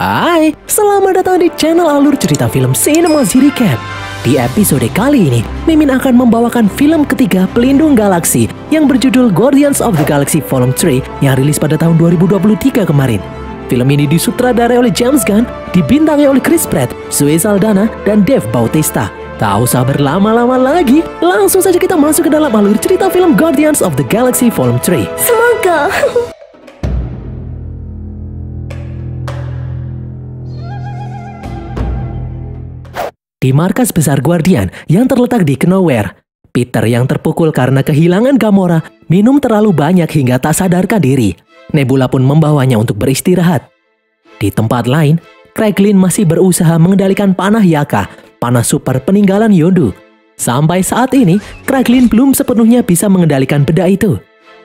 Hai, selamat datang di channel alur cerita film Cinema Recap. Di episode kali ini, Mimin akan membawakan film ketiga Pelindung Galaksi yang berjudul Guardians of the Galaxy Volume 3 yang rilis pada tahun 2023 kemarin. Film ini disutradarai oleh James Gunn, dibintangi oleh Chris Pratt, Zoe Saldana, dan Dave Bautista. Tak usah berlama-lama lagi, langsung saja kita masuk ke dalam alur cerita film Guardians of the Galaxy Volume 3. Semoga. Di markas besar Guardian yang terletak di Knowhere, Peter yang terpukul karena kehilangan Gamora minum terlalu banyak hingga tak sadarkan diri. Nebula pun membawanya untuk beristirahat. Di tempat lain, Kraglin masih berusaha mengendalikan panah Yaka, panah super peninggalan Yondu. Sampai saat ini, Kraglin belum sepenuhnya bisa mengendalikan benda itu.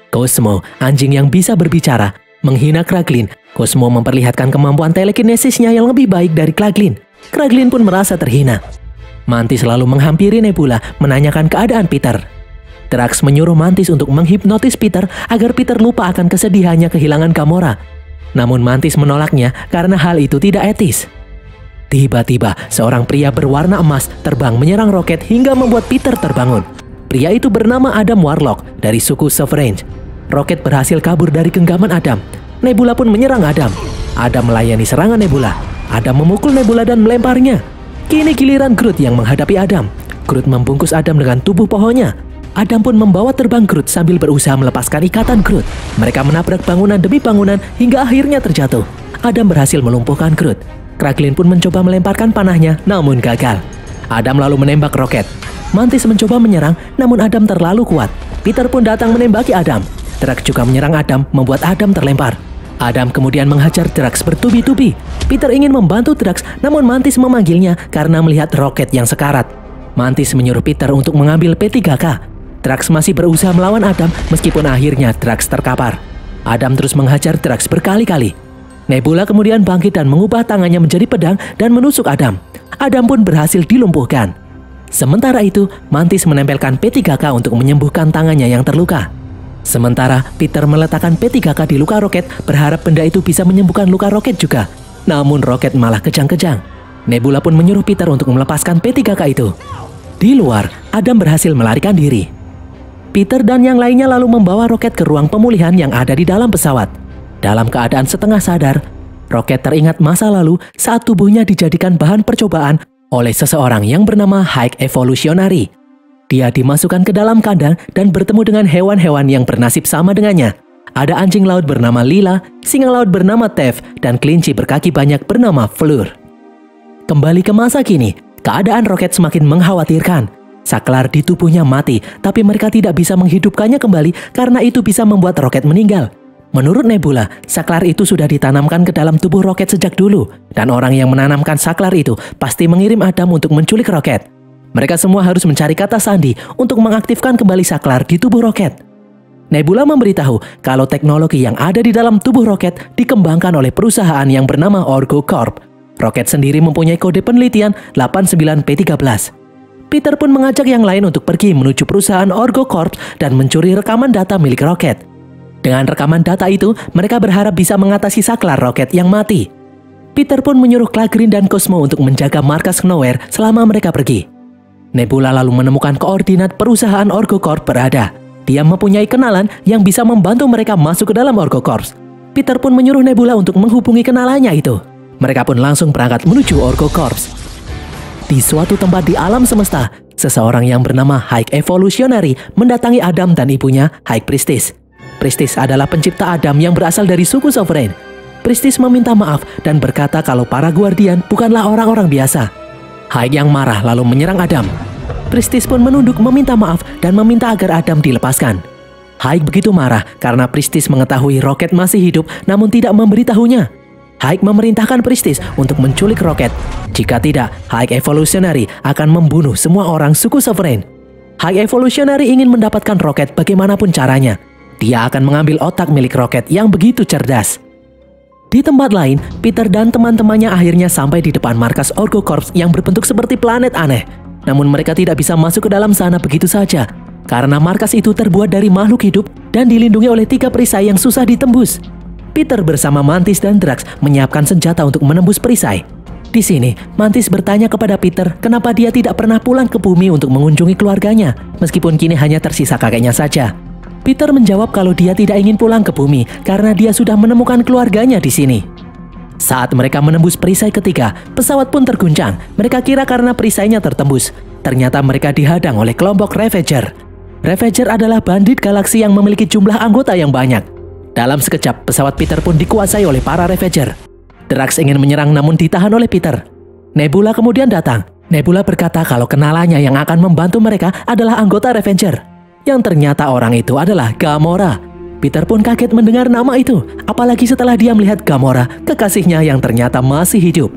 Cosmo, anjing yang bisa berbicara, menghina Kraglin. Cosmo memperlihatkan kemampuan telekinesisnya yang lebih baik dari Kraglin. Kraglin pun merasa terhina. Mantis selalu menghampiri Nebula menanyakan keadaan Peter. Drax menyuruh Mantis untuk menghipnotis Peter agar Peter lupa akan kesedihannya kehilangan Gamora. Namun Mantis menolaknya karena hal itu tidak etis. Tiba-tiba seorang pria berwarna emas terbang menyerang roket hingga membuat Peter terbangun. Pria itu bernama Adam Warlock dari suku Sovereign. Roket berhasil kabur dari genggaman Adam. Nebula pun menyerang Adam. Adam melayani serangan Nebula. Adam memukul Nebula dan melemparnya. Kini giliran Groot yang menghadapi Adam. Groot membungkus Adam dengan tubuh pohonnya. Adam pun membawa terbang Groot sambil berusaha melepaskan ikatan Groot. Mereka menabrak bangunan demi bangunan hingga akhirnya terjatuh. Adam berhasil melumpuhkan Groot. Kraglin pun mencoba melemparkan panahnya, namun gagal. Adam lalu menembak roket. Mantis mencoba menyerang, namun Adam terlalu kuat. Peter pun datang menembaki Adam. Drax juga menyerang Adam, membuat Adam terlempar. Adam kemudian menghajar Drax bertubi-tubi. Peter ingin membantu Drax, namun Mantis memanggilnya karena melihat roket yang sekarat. Mantis menyuruh Peter untuk mengambil P3K. Drax masih berusaha melawan Adam meskipun akhirnya Drax terkapar. Adam terus menghajar Drax berkali-kali. Nebula kemudian bangkit dan mengubah tangannya menjadi pedang dan menusuk Adam. Adam pun berhasil dilumpuhkan. Sementara itu, Mantis menempelkan P3K untuk menyembuhkan tangannya yang terluka. Sementara Peter meletakkan P3K di luka roket berharap benda itu bisa menyembuhkan luka roket juga. Namun roket malah kejang-kejang. Nebula pun menyuruh Peter untuk melepaskan P3K itu. Di luar, Adam berhasil melarikan diri. Peter dan yang lainnya lalu membawa roket ke ruang pemulihan yang ada di dalam pesawat. Dalam keadaan setengah sadar, roket teringat masa lalu saat tubuhnya dijadikan bahan percobaan oleh seseorang yang bernama High Evolutionary. Dia dimasukkan ke dalam kandang dan bertemu dengan hewan-hewan yang bernasib sama dengannya. Ada anjing laut bernama Lila, singa laut bernama Tev, dan kelinci berkaki banyak bernama Fleur. Kembali ke masa kini, keadaan roket semakin mengkhawatirkan. Saklar di tubuhnya mati, tapi mereka tidak bisa menghidupkannya kembali karena itu bisa membuat roket meninggal. Menurut Nebula, saklar itu sudah ditanamkan ke dalam tubuh roket sejak dulu, dan orang yang menanamkan saklar itu pasti mengirim Adam untuk menculik roket. Mereka semua harus mencari kata sandi untuk mengaktifkan kembali saklar di tubuh roket. Nebula memberitahu kalau teknologi yang ada di dalam tubuh roket dikembangkan oleh perusahaan yang bernama Orgo Corp. Roket sendiri mempunyai kode penelitian 89P13. Peter pun mengajak yang lain untuk pergi menuju perusahaan Orgo Corp dan mencuri rekaman data milik roket. Dengan rekaman data itu, mereka berharap bisa mengatasi saklar roket yang mati. Peter pun menyuruh Kraglin dan Cosmo untuk menjaga markas Knowhere selama mereka pergi. Nebula lalu menemukan koordinat perusahaan Orgo Corp berada. Dia mempunyai kenalan yang bisa membantu mereka masuk ke dalam Orgo Corp. Peter pun menyuruh Nebula untuk menghubungi kenalannya itu. Mereka pun langsung berangkat menuju Orgo Corp. Di suatu tempat di alam semesta, seseorang yang bernama High Evolutionary mendatangi Adam dan ibunya, High Priestess. Priestess adalah pencipta Adam yang berasal dari suku Sovereign. Priestess meminta maaf dan berkata kalau para Guardian bukanlah orang-orang biasa. High yang marah lalu menyerang Adam. Priestess pun menunduk meminta maaf dan meminta agar Adam dilepaskan. High begitu marah karena Priestess mengetahui roket masih hidup namun tidak memberitahunya. High memerintahkan Priestess untuk menculik roket. Jika tidak, High Evolutionary akan membunuh semua orang suku Sovereign. High Evolutionary ingin mendapatkan roket bagaimanapun caranya. Dia akan mengambil otak milik roket yang begitu cerdas. Di tempat lain, Peter dan teman-temannya akhirnya sampai di depan markas Orgo Corps yang berbentuk seperti planet aneh. Namun mereka tidak bisa masuk ke dalam sana begitu saja, karena markas itu terbuat dari makhluk hidup dan dilindungi oleh 3 perisai yang susah ditembus. Peter bersama Mantis dan Drax menyiapkan senjata untuk menembus perisai. Di sini, Mantis bertanya kepada Peter kenapa dia tidak pernah pulang ke bumi untuk mengunjungi keluarganya, meskipun kini hanya tersisa kakeknya saja. Peter menjawab kalau dia tidak ingin pulang ke bumi karena dia sudah menemukan keluarganya di sini. Saat mereka menembus perisai ketiga, pesawat pun terguncang. Mereka kira karena perisainya tertembus. Ternyata mereka dihadang oleh kelompok Ravager. Ravager adalah bandit galaksi yang memiliki jumlah anggota yang banyak. Dalam sekejap, pesawat Peter pun dikuasai oleh para Ravager. Drax ingin menyerang namun ditahan oleh Peter. Nebula kemudian datang. Nebula berkata kalau kenalannya yang akan membantu mereka adalah anggota Ravager. Yang ternyata orang itu adalah Gamora. Peter pun kaget mendengar nama itu, apalagi setelah dia melihat Gamora, kekasihnya yang ternyata masih hidup.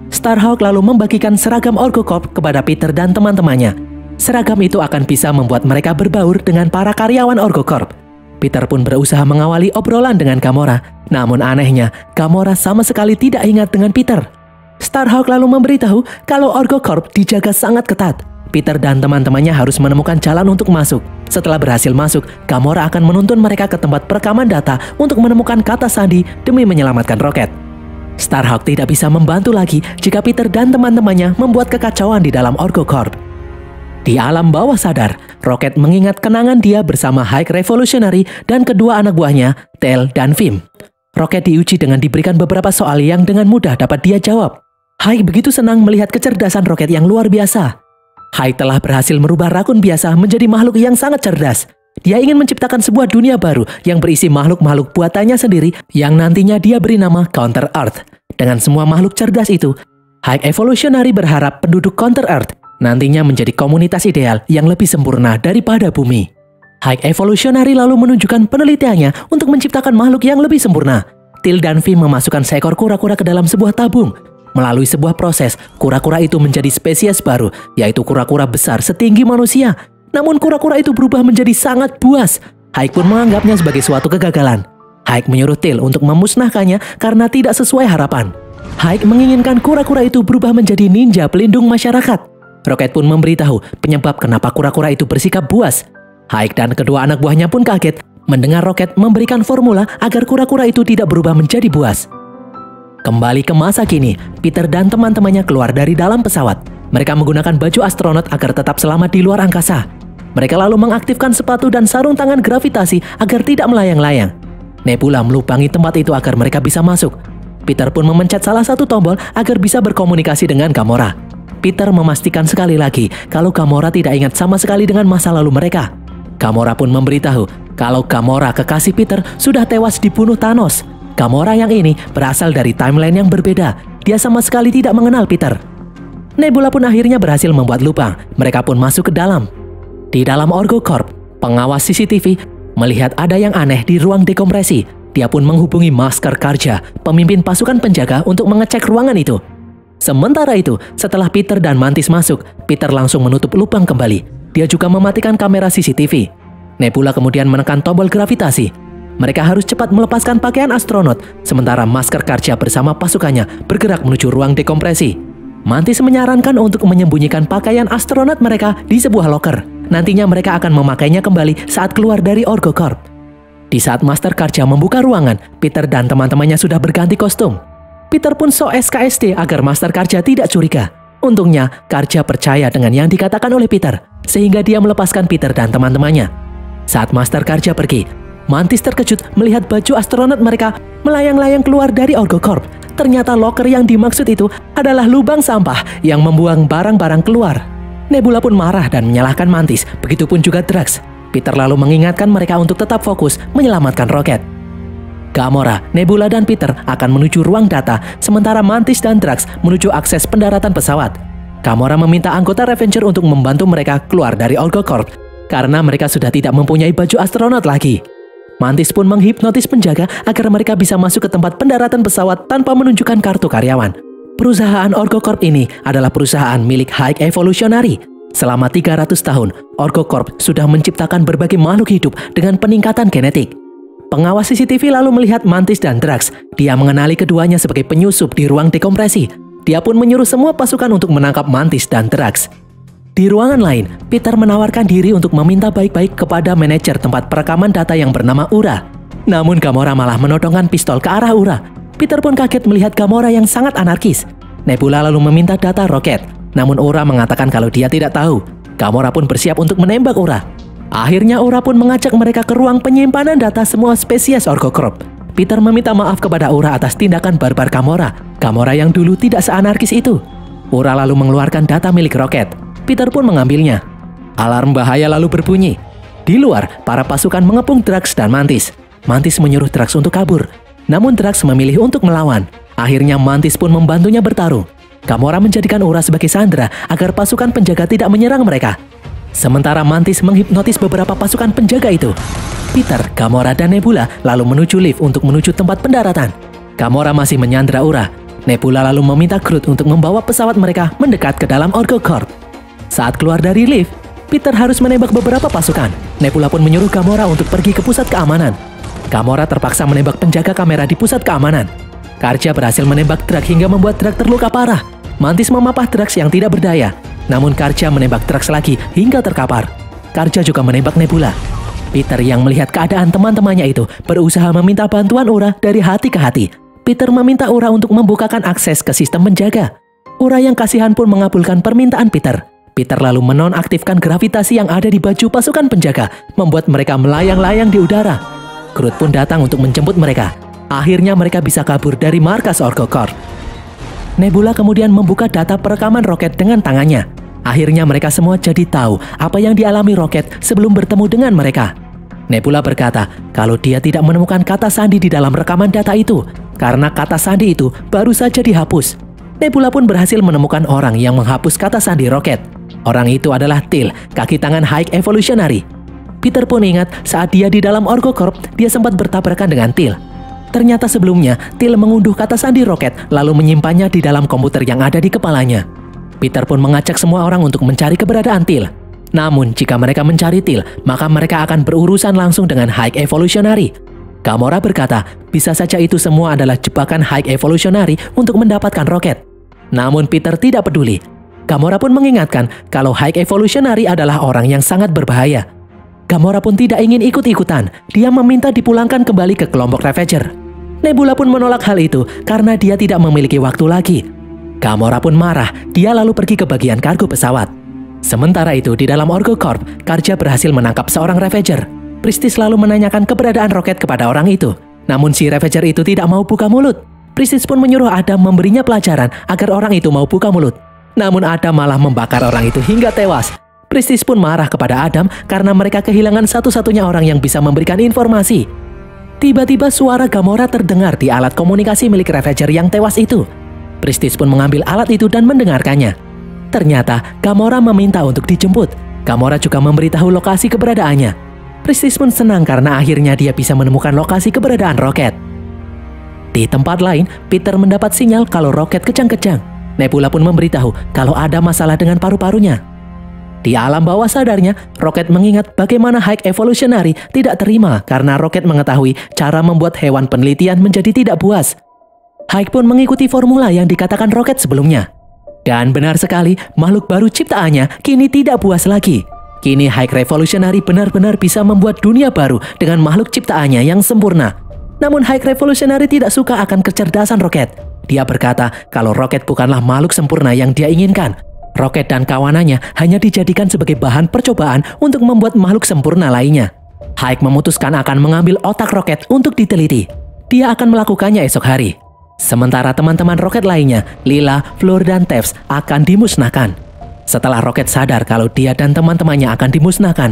Starhawk lalu membagikan seragam OrgoCorp kepada Peter dan teman-temannya. Seragam itu akan bisa membuat mereka berbaur dengan para karyawan OrgoCorp. Peter pun berusaha mengawali obrolan dengan Gamora. Namun anehnya, Gamora sama sekali tidak ingat dengan Peter. Starhawk lalu memberitahu kalau OrgoCorp dijaga sangat ketat. Peter dan teman-temannya harus menemukan jalan untuk masuk. Setelah berhasil masuk, Gamora akan menuntun mereka ke tempat perekaman data untuk menemukan kata sandi demi menyelamatkan Rocket. Starhawk tidak bisa membantu lagi jika Peter dan teman-temannya membuat kekacauan di dalam OrgoCorp. Di alam bawah sadar, Rocket mengingat kenangan dia bersama Hike Revolutionary dan kedua anak buahnya, Tail dan Vim. Rocket diuji dengan diberikan beberapa soal yang dengan mudah dapat dia jawab. Hike begitu senang melihat kecerdasan Rocket yang luar biasa. Hike telah berhasil merubah rakun biasa menjadi makhluk yang sangat cerdas. Dia ingin menciptakan sebuah dunia baru yang berisi makhluk-makhluk buatannya sendiri yang nantinya dia beri nama Counter Earth. Dengan semua makhluk cerdas itu, Hike Evolutionary berharap penduduk Counter Earth nantinya menjadi komunitas ideal yang lebih sempurna daripada bumi. Hike Evolutionary lalu menunjukkan penelitiannya untuk menciptakan makhluk yang lebih sempurna. Tail dan Vim memasukkan seekor kura-kura ke dalam sebuah tabung. Melalui sebuah proses, kura-kura itu menjadi spesies baru, yaitu kura-kura besar setinggi manusia. Namun kura-kura itu berubah menjadi sangat buas. Hike pun menganggapnya sebagai suatu kegagalan. Hike menyuruh Tail untuk memusnahkannya karena tidak sesuai harapan. Hike menginginkan kura-kura itu berubah menjadi ninja pelindung masyarakat. Rocket pun memberitahu penyebab kenapa kura-kura itu bersikap buas. Hike dan kedua anak buahnya pun kaget mendengar Rocket memberikan formula agar kura-kura itu tidak berubah menjadi buas. Kembali ke masa kini, Peter dan teman-temannya keluar dari dalam pesawat. Mereka menggunakan baju astronot agar tetap selamat di luar angkasa. Mereka lalu mengaktifkan sepatu dan sarung tangan gravitasi agar tidak melayang-layang. Nebula melubangi tempat itu agar mereka bisa masuk. Peter pun memencet salah satu tombol agar bisa berkomunikasi dengan Gamora. Peter memastikan sekali lagi kalau Gamora tidak ingat sama sekali dengan masa lalu mereka. Gamora pun memberitahu kalau Gamora, kekasih Peter, sudah tewas dibunuh Thanos. Gamora yang ini berasal dari timeline yang berbeda. Dia sama sekali tidak mengenal Peter. Nebula pun akhirnya berhasil membuat lubang. Mereka pun masuk ke dalam. Di dalam OrgoCorp, pengawas CCTV melihat ada yang aneh di ruang dekompresi. Dia pun menghubungi Masker Karja, pemimpin pasukan penjaga, untuk mengecek ruangan itu. Sementara itu, setelah Peter dan Mantis masuk, Peter langsung menutup lubang kembali. Dia juga mematikan kamera CCTV. Nebula kemudian menekan tombol gravitasi. Mereka harus cepat melepaskan pakaian astronot, sementara Masker Karja bersama pasukannya bergerak menuju ruang dekompresi. Mantis menyarankan untuk menyembunyikan pakaian astronot mereka di sebuah loker. Nantinya mereka akan memakainya kembali saat keluar dari OrgoCorp. Di saat Master Karja membuka ruangan, Peter dan teman-temannya sudah berganti kostum. Peter pun so SKSD agar Master Karja tidak curiga. Untungnya, Karja percaya dengan yang dikatakan oleh Peter, sehingga dia melepaskan Peter dan teman-temannya. Saat Master Karja pergi, Mantis terkejut melihat baju astronot mereka melayang-layang keluar dari OrgoCorp. Ternyata loker yang dimaksud itu adalah lubang sampah yang membuang barang-barang keluar. Nebula pun marah dan menyalahkan Mantis, begitupun juga Drax. Peter lalu mengingatkan mereka untuk tetap fokus menyelamatkan Rocket. Gamora, Nebula, dan Peter akan menuju ruang data, sementara Mantis dan Drax menuju akses pendaratan pesawat. Gamora meminta anggota Ravager untuk membantu mereka keluar dari OrgoCorp, karena mereka sudah tidak mempunyai baju astronot lagi. Mantis pun menghipnotis penjaga agar mereka bisa masuk ke tempat pendaratan pesawat tanpa menunjukkan kartu karyawan. Perusahaan OrgoCorp ini adalah perusahaan milik Hike Evolutionary. Selama 300 tahun, OrgoCorp sudah menciptakan berbagai makhluk hidup dengan peningkatan genetik. Pengawas CCTV lalu melihat Mantis dan Drax. Dia mengenali keduanya sebagai penyusup di ruang dekompresi. Dia pun menyuruh semua pasukan untuk menangkap Mantis dan Drax. Di ruangan lain, Peter menawarkan diri untuk meminta baik-baik kepada manajer tempat perekaman data yang bernama Ura. Namun Gamora malah menodongkan pistol ke arah Ura. Peter pun kaget melihat Gamora yang sangat anarkis. Nebula lalu meminta data roket, namun Ura mengatakan kalau dia tidak tahu. Gamora pun bersiap untuk menembak Ura. Akhirnya Ura pun mengajak mereka ke ruang penyimpanan data semua spesies Orgocorp. Peter meminta maaf kepada Ura atas tindakan barbar Gamora. Gamora yang dulu tidak seanarkis itu. Ura lalu mengeluarkan data milik roket. Peter pun mengambilnya. Alarm bahaya lalu berbunyi. Di luar, para pasukan mengepung Drax dan Mantis. Mantis menyuruh Drax untuk kabur. Namun Drax memilih untuk melawan. Akhirnya Mantis pun membantunya bertarung. Gamora menjadikan Ura sebagai sandera agar pasukan penjaga tidak menyerang mereka. Sementara Mantis menghipnotis beberapa pasukan penjaga itu. Peter, Gamora, dan Nebula lalu menuju lift untuk menuju tempat pendaratan. Gamora masih menyandera Ura. Nebula lalu meminta Groot untuk membawa pesawat mereka mendekat ke dalam Orgocorp. Saat keluar dari lift, Peter harus menembak beberapa pasukan. Nebula pun menyuruh Gamora untuk pergi ke pusat keamanan. Gamora terpaksa menembak penjaga kamera di pusat keamanan. Karja berhasil menembak Drax hingga membuat Drax terluka parah. Mantis memapah Drax yang tidak berdaya. Namun Karja menembak Drax lagi hingga terkapar. Karja juga menembak Nebula. Peter yang melihat keadaan teman-temannya itu berusaha meminta bantuan Ura dari hati ke hati. Peter meminta Ura untuk membukakan akses ke sistem penjaga. Ura yang kasihan pun mengabulkan permintaan Peter. Peter lalu menonaktifkan gravitasi yang ada di baju pasukan penjaga, membuat mereka melayang-layang di udara. Groot pun datang untuk menjemput mereka. Akhirnya mereka bisa kabur dari markas Orgocorp. Nebula kemudian membuka data perekaman roket dengan tangannya. Akhirnya mereka semua jadi tahu apa yang dialami roket sebelum bertemu dengan mereka. Nebula berkata kalau dia tidak menemukan kata sandi di dalam rekaman data itu, karena kata sandi itu baru saja dihapus. Nebula pun berhasil menemukan orang yang menghapus kata sandi roket. Orang itu adalah Teal, kaki tangan High Evolutionary. Peter pun ingat saat dia di dalam Orgocorp, dia sempat bertabrakan dengan Teal. Ternyata sebelumnya, Teal mengunduh kata sandi roket lalu menyimpannya di dalam komputer yang ada di kepalanya. Peter pun mengajak semua orang untuk mencari keberadaan Teal. Namun, jika mereka mencari Teal, maka mereka akan berurusan langsung dengan High Evolutionary. Gamora berkata, bisa saja itu semua adalah jebakan High Evolutionary untuk mendapatkan roket. Namun Peter tidak peduli. Gamora pun mengingatkan kalau High Evolutionary adalah orang yang sangat berbahaya. Gamora pun tidak ingin ikut-ikutan. Dia meminta dipulangkan kembali ke kelompok Ravager. Nebula pun menolak hal itu karena dia tidak memiliki waktu lagi. Gamora pun marah. Dia lalu pergi ke bagian kargo pesawat. Sementara itu, di dalam Orgocorp, Karja berhasil menangkap seorang Ravager. Pristis lalu menanyakan keberadaan roket kepada orang itu. Namun si Ravager itu tidak mau buka mulut. Pristis pun menyuruh Adam memberinya pelajaran agar orang itu mau buka mulut. Namun Adam malah membakar orang itu hingga tewas. Pristis pun marah kepada Adam karena mereka kehilangan satu-satunya orang yang bisa memberikan informasi. Tiba-tiba suara Gamora terdengar di alat komunikasi milik Ravager yang tewas itu. Pristis pun mengambil alat itu dan mendengarkannya. Ternyata Gamora meminta untuk dijemput. Gamora juga memberitahu lokasi keberadaannya. Pristis pun senang karena akhirnya dia bisa menemukan lokasi keberadaan roket. Di tempat lain, Peter mendapat sinyal kalau roket kejang-kejang. Nebula pun memberitahu kalau ada masalah dengan paru-parunya. Di alam bawah sadarnya, roket mengingat bagaimana High Evolutionary tidak terima karena roket mengetahui cara membuat hewan penelitian menjadi tidak puas. High pun mengikuti formula yang dikatakan roket sebelumnya. Dan benar sekali, makhluk baru ciptaannya kini tidak puas lagi. Kini High Revolutionary benar-benar bisa membuat dunia baru dengan makhluk ciptaannya yang sempurna. Namun High Revolutionary tidak suka akan kecerdasan roket. Dia berkata kalau roket bukanlah makhluk sempurna yang dia inginkan. Roket dan kawanannya hanya dijadikan sebagai bahan percobaan untuk membuat makhluk sempurna lainnya. High memutuskan akan mengambil otak roket untuk diteliti. Dia akan melakukannya esok hari. Sementara teman-teman roket lainnya, Lila, Floor, dan Tevs akan dimusnahkan. Setelah roket sadar kalau dia dan teman-temannya akan dimusnahkan,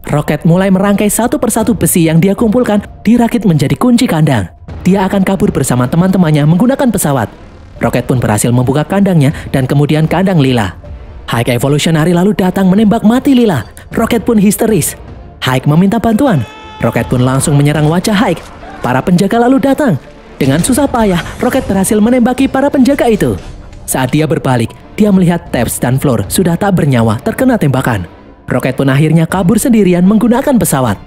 roket mulai merangkai satu persatu besi yang dia kumpulkan dirakit menjadi kunci kandang. Dia akan kabur bersama teman-temannya menggunakan pesawat. Roket pun berhasil membuka kandangnya dan kemudian kandang Lila. High Evolutionary lalu datang menembak mati Lila. Roket pun histeris. High meminta bantuan. Roket pun langsung menyerang wajah High. Para penjaga lalu datang. Dengan susah payah, Roket berhasil menembaki para penjaga itu. Saat dia berbalik, dia melihat Tevs dan Floor sudah tak bernyawa terkena tembakan. Roket pun akhirnya kabur sendirian menggunakan pesawat.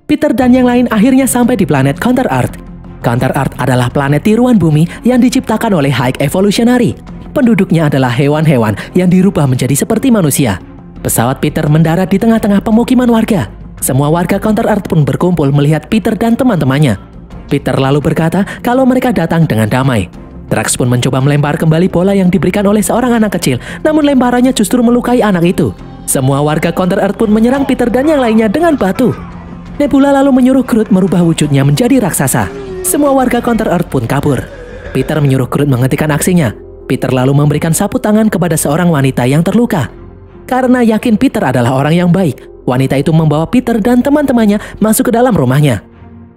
Peter dan yang lain akhirnya sampai di planet Counter Earth. Counter Earth adalah planet tiruan bumi yang diciptakan oleh High Evolutionary. Penduduknya adalah hewan-hewan yang dirubah menjadi seperti manusia. Pesawat Peter mendarat di tengah-tengah pemukiman warga. Semua warga Counter Earth pun berkumpul melihat Peter dan teman-temannya. Peter lalu berkata kalau mereka datang dengan damai. Drax pun mencoba melempar kembali bola yang diberikan oleh seorang anak kecil, namun lemparannya justru melukai anak itu. Semua warga Counter Earth pun menyerang Peter dan yang lainnya dengan batu. Nebula lalu menyuruh Groot merubah wujudnya menjadi raksasa. Semua warga Counter Earth pun kabur. Peter menyuruh Groot menghentikan aksinya. Peter lalu memberikan sapu tangan kepada seorang wanita yang terluka. Karena yakin Peter adalah orang yang baik, wanita itu membawa Peter dan teman-temannya masuk ke dalam rumahnya.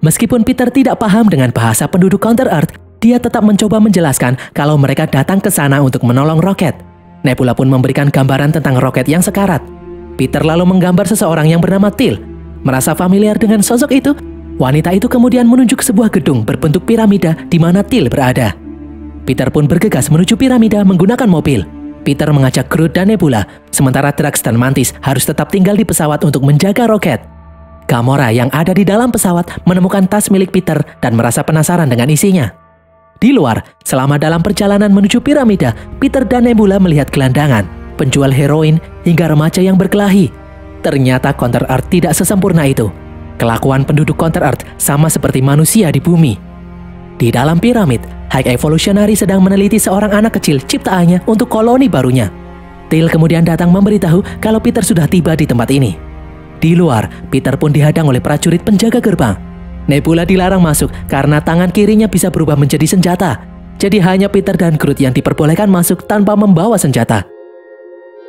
Meskipun Peter tidak paham dengan bahasa penduduk Counter Earth, dia tetap mencoba menjelaskan kalau mereka datang ke sana untuk menolong Rocket. Nebula pun memberikan gambaran tentang Rocket yang sekarat. Peter lalu menggambar seseorang yang bernama Teal. Merasa familiar dengan sosok itu, wanita itu kemudian menunjuk sebuah gedung berbentuk piramida di mana Teal berada. Peter pun bergegas menuju piramida menggunakan mobil. Peter mengajak Groot dan Nebula, sementara Drax dan Mantis harus tetap tinggal di pesawat untuk menjaga Rocket. Gamora yang ada di dalam pesawat menemukan tas milik Peter dan merasa penasaran dengan isinya. Di luar, selama dalam perjalanan menuju piramida, Peter dan Nebula melihat gelandangan, penjual heroin, hingga remaja yang berkelahi. Ternyata Counter Earth tidak sesempurna itu. Kelakuan penduduk Counter Earth sama seperti manusia di bumi. Di dalam piramid, High Evolutionary sedang meneliti seorang anak kecil ciptaannya untuk koloni barunya. Teal kemudian datang memberitahu kalau Peter sudah tiba di tempat ini. Di luar, Peter pun dihadang oleh prajurit penjaga gerbang. Nebula dilarang masuk karena tangan kirinya bisa berubah menjadi senjata. Jadi hanya Peter dan Groot yang diperbolehkan masuk tanpa membawa senjata.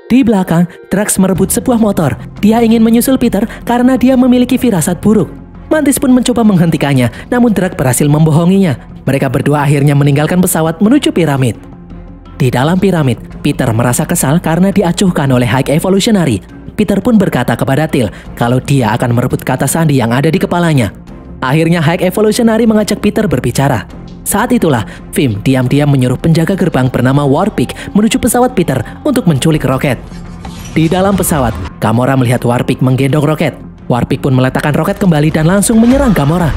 Di belakang, Drax merebut sebuah motor. Dia ingin menyusul Peter karena dia memiliki firasat buruk. Mantis pun mencoba menghentikannya, namun Drax berhasil membohonginya. Mereka berdua akhirnya meninggalkan pesawat menuju piramid. Di dalam piramid, Peter merasa kesal karena diacuhkan oleh High Evolutionary. Peter pun berkata kepada Teal kalau dia akan merebut kata sandi yang ada di kepalanya. Akhirnya High Evolutionary mengajak Peter berbicara. Saat itulah, Vim diam-diam menyuruh penjaga gerbang bernama Warpig menuju pesawat Peter untuk menculik Rocket. Di dalam pesawat, Gamora melihat Warpig menggendong Rocket. Warpig pun meletakkan Rocket kembali dan langsung menyerang Gamora.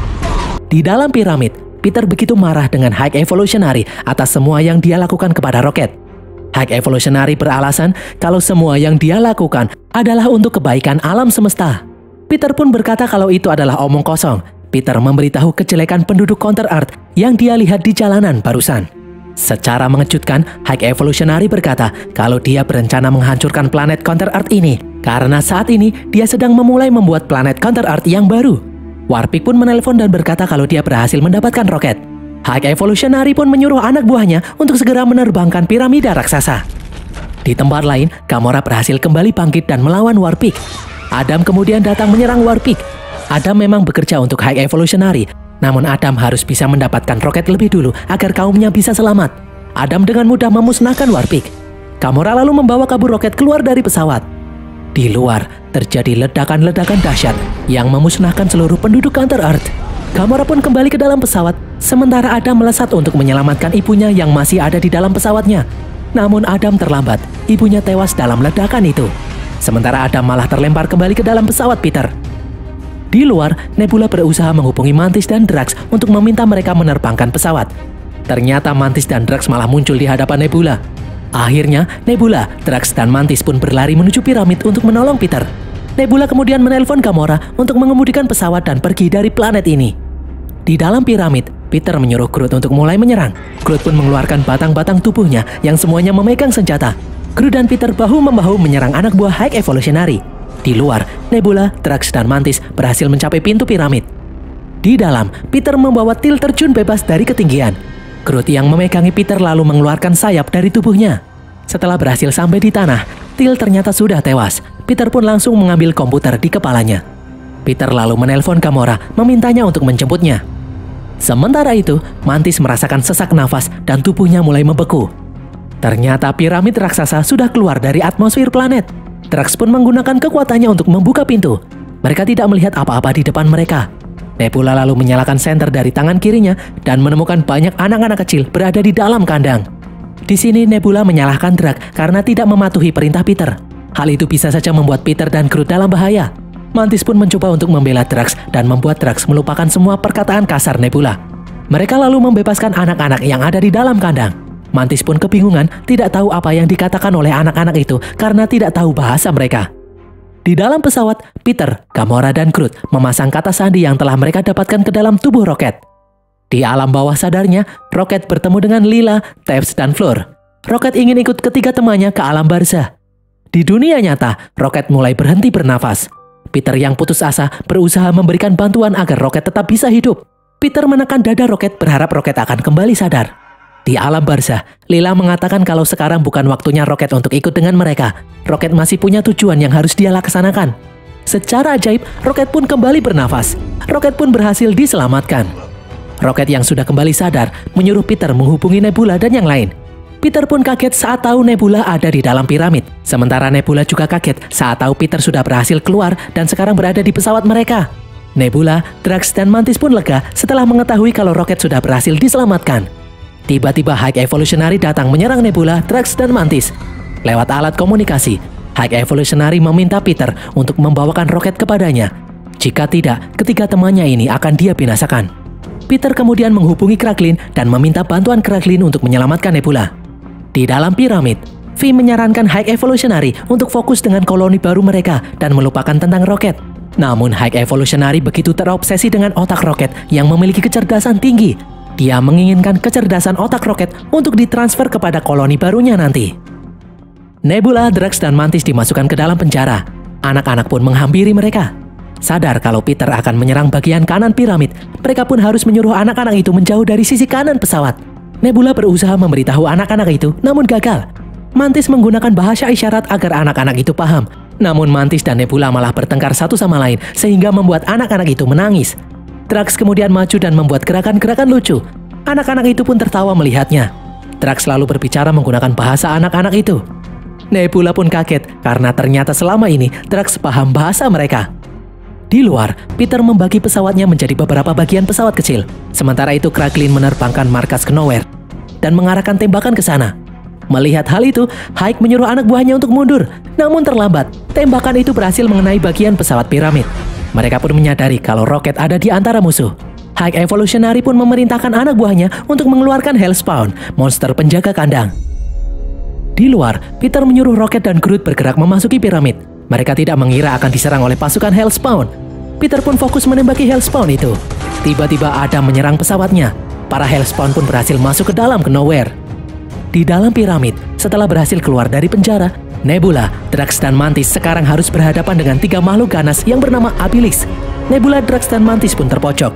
Di dalam piramid, Peter begitu marah dengan High Evolutionary atas semua yang dia lakukan kepada Rocket. High Evolutionary beralasan kalau semua yang dia lakukan adalah untuk kebaikan alam semesta. Peter pun berkata kalau itu adalah omong kosong. Peter memberitahu kejelekan penduduk Counter Earth yang dia lihat di jalanan barusan. Secara mengejutkan, High Evolutionary berkata kalau dia berencana menghancurkan planet Counter Earth ini karena saat ini dia sedang memulai membuat planet Counter Earth yang baru. Warpig pun menelpon dan berkata kalau dia berhasil mendapatkan Rocket. High Evolutionary pun menyuruh anak buahnya untuk segera menerbangkan piramida raksasa. Di tempat lain, Gamora berhasil kembali bangkit dan melawan Warpig. Adam kemudian datang menyerang Warpig. Adam memang bekerja untuk High Evolutionary, namun Adam harus bisa mendapatkan Rocket lebih dulu agar kaumnya bisa selamat. Adam dengan mudah memusnahkan Warpig. Gamora lalu membawa kabur Rocket keluar dari pesawat. Di luar, terjadi ledakan-ledakan dahsyat yang memusnahkan seluruh penduduk Counter Earth. Gamora pun kembali ke dalam pesawat, sementara Adam melesat untuk menyelamatkan ibunya yang masih ada di dalam pesawatnya. Namun Adam terlambat, ibunya tewas dalam ledakan itu. Sementara Adam malah terlempar kembali ke dalam pesawat Peter. Di luar, Nebula berusaha menghubungi Mantis dan Drax untuk meminta mereka menerbangkan pesawat. Ternyata Mantis dan Drax malah muncul di hadapan Nebula. Akhirnya, Nebula, Drax, dan Mantis pun berlari menuju piramid untuk menolong Peter. Nebula kemudian menelpon Gamora untuk mengemudikan pesawat dan pergi dari planet ini. Di dalam piramid, Peter menyuruh Groot untuk mulai menyerang. Groot pun mengeluarkan batang-batang tubuhnya yang semuanya memegang senjata. Groot dan Peter bahu-membahu menyerang anak buah High Evolutionary. Di luar, Nebula, Drax, dan Mantis berhasil mencapai pintu piramid. Di dalam, Peter membawa Teal terjun bebas dari ketinggian. Groot yang memegangi Peter lalu mengeluarkan sayap dari tubuhnya. Setelah berhasil sampai di tanah, Teal ternyata sudah tewas. Peter pun langsung mengambil komputer di kepalanya. Peter lalu menelpon Gamora memintanya untuk menjemputnya. Sementara itu, Mantis merasakan sesak nafas dan tubuhnya mulai membeku. Ternyata piramid raksasa sudah keluar dari atmosfer planet. Drax pun menggunakan kekuatannya untuk membuka pintu. Mereka tidak melihat apa-apa di depan mereka. Nebula lalu menyalakan senter dari tangan kirinya dan menemukan banyak anak-anak kecil berada di dalam kandang. Di sini Nebula menyalahkan Drax karena tidak mematuhi perintah Peter. Hal itu bisa saja membuat Peter dan Groot dalam bahaya. Mantis pun mencoba untuk membela Drax dan membuat Drax melupakan semua perkataan kasar Nebula. Mereka lalu membebaskan anak-anak yang ada di dalam kandang. Mantis pun kebingungan, tidak tahu apa yang dikatakan oleh anak-anak itu karena tidak tahu bahasa mereka. Di Di dalam pesawat, Peter, Gamora, dan Groot memasang kata sandi yang telah mereka dapatkan ke dalam tubuh Rocket. Di alam bawah sadarnya, Rocket bertemu dengan Lila, Tails, dan Floor. Rocket ingin ikut ketiga temannya ke alam barzah. Di dunia nyata, Rocket mulai berhenti bernafas. Peter yang putus asa berusaha memberikan bantuan agar Rocket tetap bisa hidup. Peter menekan dada Rocket berharap Rocket akan kembali sadar. Di alam barzah, Lila mengatakan kalau sekarang bukan waktunya Rocket untuk ikut dengan mereka. Rocket masih punya tujuan yang harus dia laksanakan. Secara ajaib, Rocket pun kembali bernafas. Rocket pun berhasil diselamatkan. Rocket yang sudah kembali sadar menyuruh Peter menghubungi Nebula dan yang lain. Peter pun kaget saat tahu Nebula ada di dalam piramid. Sementara Nebula juga kaget saat tahu Peter sudah berhasil keluar dan sekarang berada di pesawat mereka. Nebula, Drax, dan Mantis pun lega setelah mengetahui kalau Rocket sudah berhasil diselamatkan. Tiba-tiba High Evolutionary datang menyerang Nebula, Drax, dan Mantis. Lewat alat komunikasi, High Evolutionary meminta Peter untuk membawakan Rocket kepadanya. Jika tidak, ketiga temannya ini akan dia binasakan. Peter kemudian menghubungi Kraglin dan meminta bantuan Kraglin untuk menyelamatkan Nebula. Di dalam piramid, V menyarankan High Evolutionary untuk fokus dengan koloni baru mereka dan melupakan tentang Rocket. Namun High Evolutionary begitu terobsesi dengan otak Rocket yang memiliki kecerdasan tinggi. Dia menginginkan kecerdasan otak Rocket untuk ditransfer kepada koloni barunya nanti. Nebula, Drax, dan Mantis dimasukkan ke dalam penjara. Anak-anak pun menghampiri mereka. Sadar kalau Peter akan menyerang bagian kanan piramid, mereka pun harus menyuruh anak-anak itu menjauh dari sisi kanan pesawat. Nebula berusaha memberitahu anak-anak itu, namun gagal. Mantis menggunakan bahasa isyarat agar anak-anak itu paham. Namun Mantis dan Nebula malah bertengkar satu sama lain, sehingga membuat anak-anak itu menangis. Drax kemudian maju dan membuat gerakan-gerakan lucu. Anak-anak itu pun tertawa melihatnya. Drax selalu berbicara menggunakan bahasa anak-anak itu. Nebula pun kaget karena ternyata selama ini Drax paham bahasa mereka. Di luar, Peter membagi pesawatnya menjadi beberapa bagian pesawat kecil. Sementara itu Kraglin menerbangkan markas ke Knowhere dan mengarahkan tembakan ke sana. Melihat hal itu, Hike menyuruh anak buahnya untuk mundur. Namun terlambat, tembakan itu berhasil mengenai bagian pesawat piramid. Mereka pun menyadari kalau Rocket ada di antara musuh. High Evolutionary pun memerintahkan anak buahnya untuk mengeluarkan Hellspawn, monster penjaga kandang. Di luar, Peter menyuruh Rocket dan Groot bergerak memasuki piramid. Mereka tidak mengira akan diserang oleh pasukan Hellspawn. Peter pun fokus menembaki Hellspawn itu. Tiba-tiba Adam menyerang pesawatnya. Para Hellspawn pun berhasil masuk ke dalam Knowhere. Di dalam piramid, setelah berhasil keluar dari penjara, Nebula, Drax, dan Mantis sekarang harus berhadapan dengan tiga makhluk ganas yang bernama Abilis. Nebula, Drax, dan Mantis pun terpojok.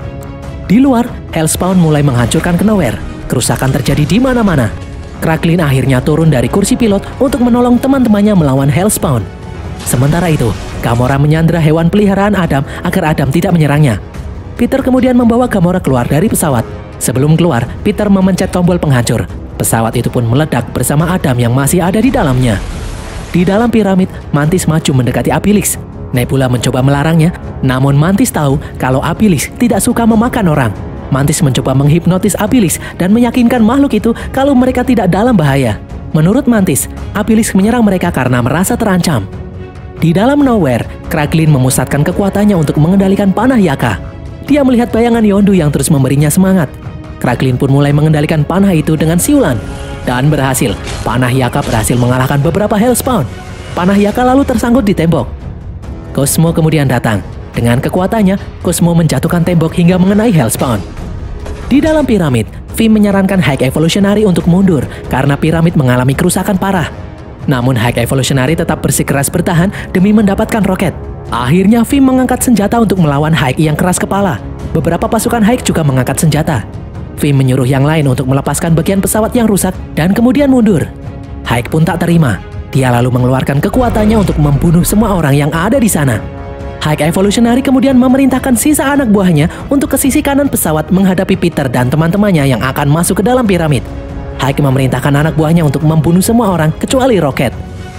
Di luar, Hellspawn mulai menghancurkan Knowhere. Kerusakan terjadi di mana-mana. Kraglin akhirnya turun dari kursi pilot untuk menolong teman-temannya melawan Hellspawn. Sementara itu, Gamora menyandra hewan peliharaan Adam agar Adam tidak menyerangnya. Peter kemudian membawa Gamora keluar dari pesawat. Sebelum keluar, Peter memencet tombol penghancur. Pesawat itu pun meledak bersama Adam yang masih ada di dalamnya. Di dalam piramid, Mantis maju mendekati Abilis. Nebula mencoba melarangnya, namun Mantis tahu kalau Abilis tidak suka memakan orang. Mantis mencoba menghipnotis Abilis dan meyakinkan makhluk itu kalau mereka tidak dalam bahaya. Menurut Mantis, Abilis menyerang mereka karena merasa terancam. Di dalam Knowhere, Kraglin memusatkan kekuatannya untuk mengendalikan panah Yaka. Dia melihat bayangan Yondu yang terus memberinya semangat. Kraglin pun mulai mengendalikan panah itu dengan siulan. Dan berhasil, panah Yaka berhasil mengalahkan beberapa Hellspawn. Panah Yaka lalu tersangkut di tembok. Cosmo kemudian datang. Dengan kekuatannya, Cosmo menjatuhkan tembok hingga mengenai Hellspawn. Di dalam piramid, V menyarankan High Evolutionary untuk mundur karena piramid mengalami kerusakan parah. Namun High Evolutionary tetap bersikeras bertahan demi mendapatkan Rocket. Akhirnya V mengangkat senjata untuk melawan High yang keras kepala. Beberapa pasukan High juga mengangkat senjata. V menyuruh yang lain untuk melepaskan bagian pesawat yang rusak dan kemudian mundur. Hike pun tak terima. Dia lalu mengeluarkan kekuatannya untuk membunuh semua orang yang ada di sana. Hike Evolutionary kemudian memerintahkan sisa anak buahnya untuk ke sisi kanan pesawat menghadapi Peter dan teman-temannya yang akan masuk ke dalam piramid. Hike memerintahkan anak buahnya untuk membunuh semua orang kecuali Rocket.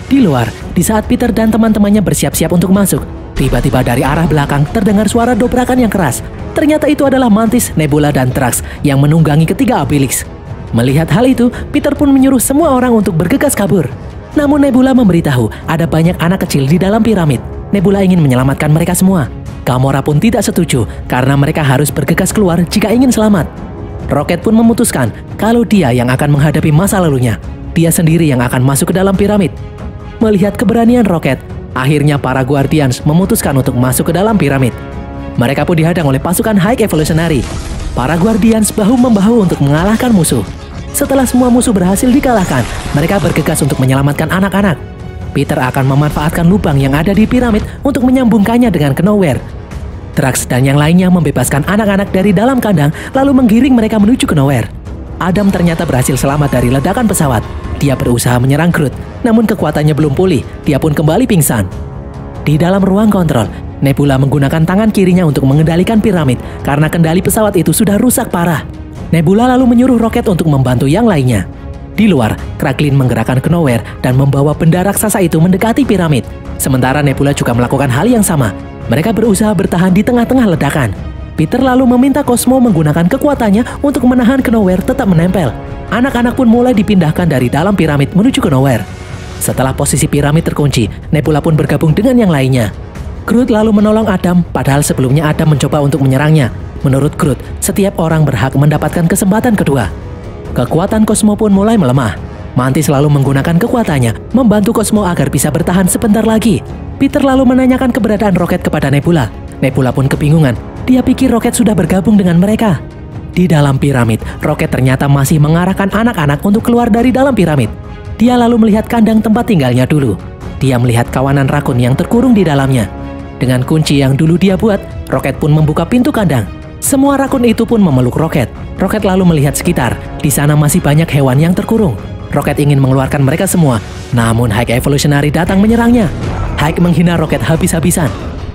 Di luar, di saat Peter dan teman-temannya bersiap-siap untuk masuk, tiba-tiba dari arah belakang terdengar suara dobrakan yang keras. Ternyata itu adalah Mantis, Nebula, dan Drax yang menunggangi ketiga Abilis. Melihat hal itu, Peter pun menyuruh semua orang untuk bergegas kabur. Namun Nebula memberitahu ada banyak anak kecil di dalam piramid. Nebula ingin menyelamatkan mereka semua. Gamora pun tidak setuju karena mereka harus bergegas keluar jika ingin selamat. Rocket pun memutuskan kalau dia yang akan menghadapi masa lalunya. Dia sendiri yang akan masuk ke dalam piramid. Melihat keberanian Rocket, Akhirnya para Guardians memutuskan untuk masuk ke dalam piramid. Mereka pun dihadang oleh pasukan High Evolutionary. Para Guardians bahu-membahu untuk mengalahkan musuh. Setelah semua musuh berhasil dikalahkan, mereka bergegas untuk menyelamatkan anak-anak. Peter akan memanfaatkan lubang yang ada di piramid untuk menyambungkannya dengan Knowhere. Drax dan yang lainnya membebaskan anak-anak dari dalam kandang lalu menggiring mereka menuju Knowhere. Adam ternyata berhasil selamat dari ledakan pesawat. Dia berusaha menyerang Groot, namun kekuatannya belum pulih. Dia pun kembali pingsan. Di dalam ruang kontrol, Nebula menggunakan tangan kirinya untuk mengendalikan piramid karena kendali pesawat itu sudah rusak parah. Nebula lalu menyuruh Rocket untuk membantu yang lainnya. Di luar, Kraglin menggerakkan Knowhere dan membawa benda raksasa itu mendekati piramid. Sementara Nebula juga melakukan hal yang sama. Mereka berusaha bertahan di tengah-tengah ledakan. Peter lalu meminta Cosmo menggunakan kekuatannya untuk menahan Knowhere tetap menempel. Anak-anak pun mulai dipindahkan dari dalam piramid menuju Knowhere. Setelah posisi piramid terkunci, Nebula pun bergabung dengan yang lainnya. Groot lalu menolong Adam, padahal sebelumnya Adam mencoba untuk menyerangnya. Menurut Groot, setiap orang berhak mendapatkan kesempatan kedua. Kekuatan Cosmo pun mulai melemah. Mantis lalu menggunakan kekuatannya, membantu Cosmo agar bisa bertahan sebentar lagi. Peter lalu menanyakan keberadaan Rocket kepada Nebula. Nebula pun kebingungan, dia pikir Rocket sudah bergabung dengan mereka. Di dalam piramid, Rocket ternyata masih mengarahkan anak-anak untuk keluar dari dalam piramid. Dia lalu melihat kandang tempat tinggalnya dulu. Dia melihat kawanan rakun yang terkurung di dalamnya. Dengan kunci yang dulu dia buat, Rocket pun membuka pintu kandang. Semua rakun itu pun memeluk Rocket. Rocket lalu melihat sekitar. Di sana masih banyak hewan yang terkurung. Rocket ingin mengeluarkan mereka semua, namun High Evolutionary datang menyerangnya. High menghina Rocket habis-habisan.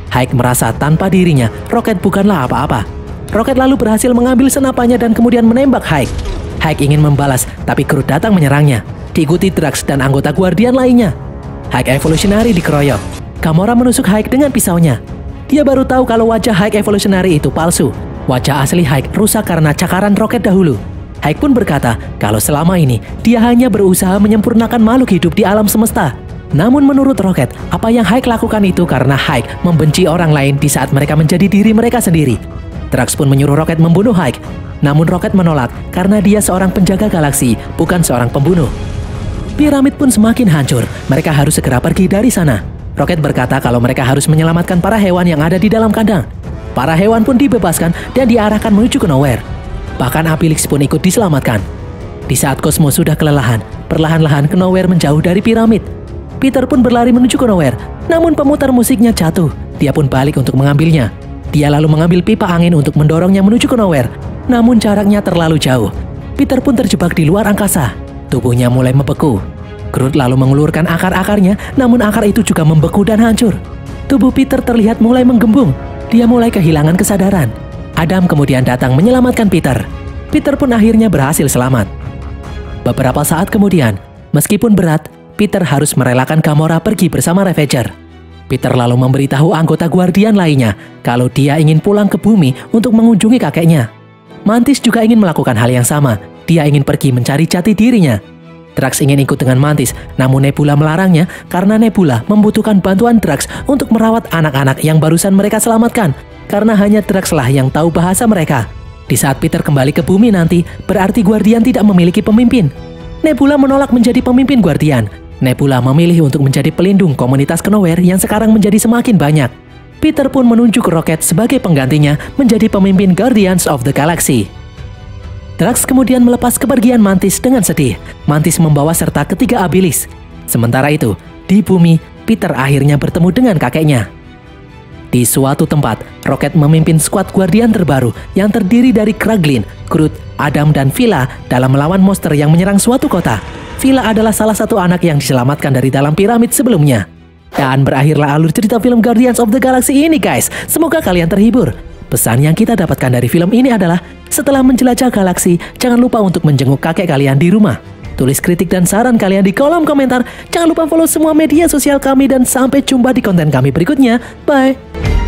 High merasa tanpa dirinya, Rocket bukanlah apa-apa. Rocket lalu berhasil mengambil senapannya dan kemudian menembak High. High ingin membalas, tapi Groot datang menyerangnya. Diikuti Drax dan anggota Guardian lainnya. High Evolutionary dikeroyok. Gamora menusuk High dengan pisaunya. Dia baru tahu kalau wajah High Evolutionary itu palsu. Wajah asli High rusak karena cakaran Rocket dahulu. High pun berkata kalau selama ini dia hanya berusaha menyempurnakan makhluk hidup di alam semesta. Namun menurut Rocket, apa yang High lakukan itu karena High membenci orang lain di saat mereka menjadi diri mereka sendiri. Drax pun menyuruh Rocket membunuh High. Namun Rocket menolak karena dia seorang penjaga galaksi, bukan seorang pembunuh. Piramid pun semakin hancur. Mereka harus segera pergi dari sana. Rocket berkata kalau mereka harus menyelamatkan para hewan yang ada di dalam kandang. Para hewan pun dibebaskan dan diarahkan menuju Knowhere. Bahkan Abilix pun ikut diselamatkan. Di saat Cosmo sudah kelelahan, perlahan-lahan Knowhere menjauh dari piramid. Peter pun berlari menuju Knowhere, namun pemutar musiknya jatuh. Dia pun balik untuk mengambilnya. Dia lalu mengambil pipa angin untuk mendorongnya menuju Knowhere, namun jaraknya terlalu jauh. Peter pun terjebak di luar angkasa. Tubuhnya mulai membeku. Groot lalu mengulurkan akar-akarnya, namun akar itu juga membeku dan hancur. Tubuh Peter terlihat mulai menggembung. Dia mulai kehilangan kesadaran. Adam kemudian datang menyelamatkan Peter. Peter pun akhirnya berhasil selamat. Beberapa saat kemudian, meskipun berat, Peter harus merelakan Gamora pergi bersama Ravager. Peter lalu memberitahu anggota Guardian lainnya kalau dia ingin pulang ke bumi untuk mengunjungi kakeknya. Mantis juga ingin melakukan hal yang sama. Dia ingin pergi mencari jati dirinya. Drax ingin ikut dengan Mantis, namun Nebula melarangnya karena Nebula membutuhkan bantuan Drax untuk merawat anak-anak yang barusan mereka selamatkan, karena hanya Drax lah yang tahu bahasa mereka. Di saat Peter kembali ke bumi nanti, berarti Guardian tidak memiliki pemimpin. Nebula menolak menjadi pemimpin Guardian. Nebula memilih untuk menjadi pelindung komunitas Knowhere yang sekarang menjadi semakin banyak. Peter pun menunjuk Rocket sebagai penggantinya menjadi pemimpin Guardians of the Galaxy. Drax kemudian melepas kepergian Mantis dengan sedih. Mantis membawa serta ketiga Abilis. Sementara itu, di bumi, Peter akhirnya bertemu dengan kakeknya. Di suatu tempat, Rocket memimpin skuad Guardian terbaru yang terdiri dari Kraglin, Groot, Adam, dan Villa dalam melawan monster yang menyerang suatu kota. Villa adalah salah satu anak yang diselamatkan dari dalam piramid sebelumnya. Dan berakhirlah alur cerita film Guardians of the Galaxy ini guys. Semoga kalian terhibur. Pesan yang kita dapatkan dari film ini adalah, setelah menjelajah galaksi, jangan lupa untuk menjenguk kakek kalian di rumah. Tulis kritik dan saran kalian di kolom komentar. Jangan lupa follow semua media sosial kami dan sampai jumpa di konten kami berikutnya. Bye!